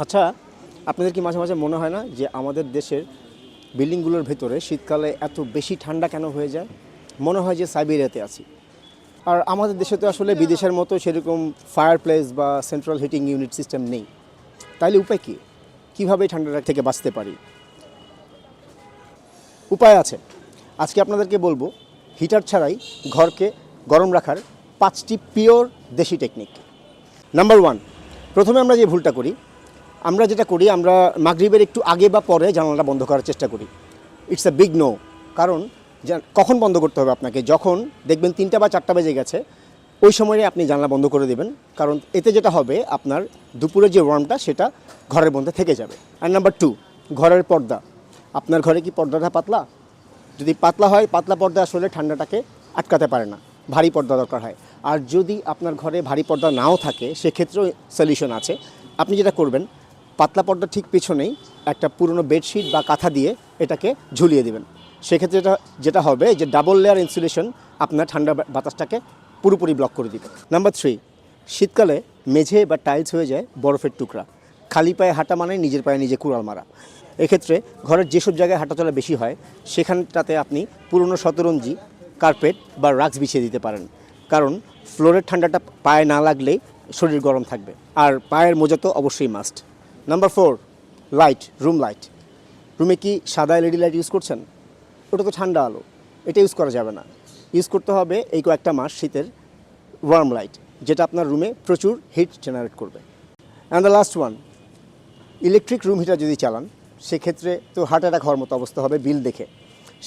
আচ্ছা, আপনাদের কি মাঝে মাঝে মনে হয় না যে আমাদের দেশের বিল্ডিংগুলোর ভেতরে শীতকালে এত বেশি ঠান্ডা কেন হয়ে যায়? মনে হয় যে সাইবেরিয়াতে আছি। আর আমাদের দেশে তো আসলে বিদেশের মতো সেরকম ফায়ার প্লেস বা সেন্ট্রাল হিটিং ইউনিট সিস্টেম নেই। তাইলে উপায় কী? কীভাবে এই ঠান্ডাটা থেকে বাঁচতে পারি? উপায় আছে। আজকে আপনাদেরকে বলবো হিটার ছাড়াই ঘরকে গরম রাখার 5টি পিওর দেশি টেকনিক। নাম্বার 1, প্রথমে আমরা যে ভুলটা করি, আমরা মাগরিবের একটু আগে বা পরে জানালাটা বন্ধ করার চেষ্টা করি। It's a big no. কারণ কখন বন্ধ করতে হবে আপনাকে? যখন দেখবেন 3টা বা 4টা বেজে গেছে, ওই সময়ে আপনি জানলা বন্ধ করে দেবেন। কারণ এতে যেটা হবে, আপনার দুপুরের যে ওয়ার্মটা সেটা ঘরের মধ্যে থেকে যাবে। আর নাম্বার 2, ঘরের পর্দা। আপনার ঘরে কি পর্দাটা পাতলা? যদি পাতলা হয়, পাতলা পর্দা আসলে ঠান্ডাটাকে আটকাতে পারে না, ভারী পর্দা দরকার হয়। আর যদি আপনার ঘরে ভারী পর্দা নাও থাকে, সেক্ষেত্রেও সলিউশন আছে। আপনি যেটা করবেন, পাতলা পর্দা ঠিক পেছনেই একটা পুরনো বেডশিট বা কাঁথা দিয়ে এটাকে ঝুলিয়ে দেবেন। সেক্ষেত্রে যেটা হবে যে ডাবল লেয়ার ইনসুলেশন আপনার ঠান্ডা বাতাসটাকে পুরোপুরি ব্লক করে দিবে। নাম্বার 3, শীতকালে মেঝে বা টাইলস হয়ে যায় বরফের টুকরা। খালি পায়ে হাঁটা মানে নিজের পায়ে নিজে কুড়াল মারা। এক্ষেত্রে ঘরের যেসব জায়গায় হাঁটাচলা বেশি হয়, সেখানটাতে আপনি পুরনো শতরঞ্জি, কার্পেট বা রাক্স বিছিয়ে দিতে পারেন। কারণ ফ্লোরের ঠান্ডাটা পায়ে না লাগলেই শরীর গরম থাকবে। আর পায়ের মোজা তো অবশ্যই must. Number 4, light, room light. রুমে কি সাদা এলইডি লাইট ইউজ করছেন? ওটা তো ঠান্ডা আলো, এটা ইউজ করা যাবে না। ইউজ করতে হবে এই কয়েকটা মাস শীতের ওয়ার্ম লাইট, যেটা আপনার রুমে প্রচুর হিট জেনারেট করবে। And the last one, electric room heater যদি চালান, সেক্ষেত্রে তো হার্ট অ্যাটাক হওয়ার মতো অবস্থা হবে বিল দেখে।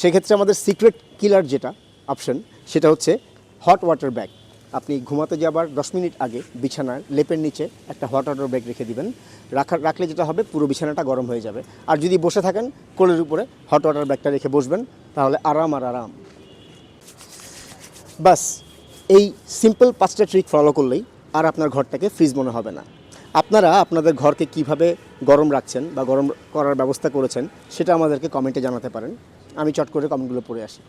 সেক্ষেত্রে আমাদের সিক্রেট কিলার যেটা অপশন, সেটা হচ্ছে হট ওয়াটার ব্যাগ। আপনি ঘুমাতে যাবার 10 মিনিট আগে বিছানার লেপের নিচে একটা হট ওয়াটার ব্যাগ রেখে দিবেন। রাখলে যেটা হবে, পুরো বিছানাটা গরম হয়ে যাবে। আর যদি বসে থাকেন, কোলের উপরে হট ওয়াটার ব্যাগটা রেখে বসবেন, তাহলে আরাম আর আরাম। বাস, এই সিম্পল 5টা ট্রিক ফলো করলেই আর আপনার ঘরটাকে ফ্রিজ মনে হবে না। আপনারা আপনাদের ঘরকে কিভাবে গরম রাখছেন বা গরম করার ব্যবস্থা করেছেন, সেটা আমাদেরকে কমেন্টে জানাতে পারেন। আমি চট করে কমেন্টগুলো পড়ে আসি।